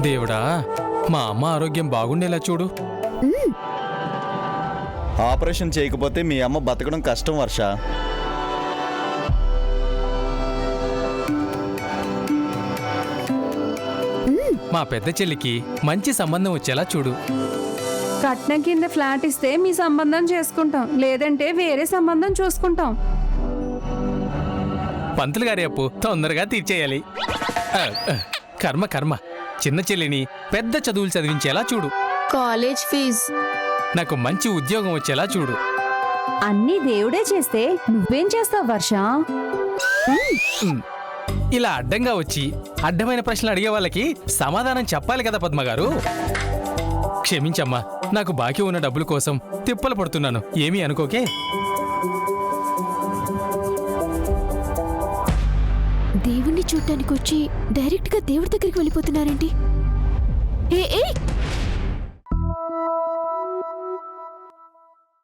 దేవుడా, మా అమ్మ ఆరోగ్యం బాగుండేలా చూడు. ఆపరేషన్ చేయకపోతే మీ అమ్మ బతకడం కష్టం వర్ష. మా పెద్ద చెల్లికి మంచి సంబంధం వచ్చేలా చూడు. కట్నం కింద ఫ్లాట్ ఇస్తే మీ సంబంధం చేసుకుంటాం, లేదంటే వేరే సంబంధం చూసుకుంటాం. పంతులు గారి అప్పు తొందరగా తీర్చేయాలి. కర్మ కర్మ, చిన్న చెల్లిని పెద్ద చదువులు చదివించేలా చూడు. College fees. నాకు మంచి ఉద్యోగం వచ్చేలా చూడు. అన్నీ దేవుడే చేస్తే నువ్వేం చేస్తావు వర్ష? ఇలా అడ్డంగా వచ్చి అడ్డమైన ప్రశ్నలు అడిగే వాళ్ళకి సమాధానం చెప్పాలి కదా పద్మగారు. క్షమించమ్మా, నాకు బాకీ ఉన్న డబ్బుల కోసం తిప్పలు పడుతున్నాను, ఏమీ అనుకోకే. దేవుణ్ణి చూడటానికి వచ్చి డైరెక్ట్ గా దేవుడి దగ్గరికి వెళ్ళిపోతున్నారేంటి? ఏ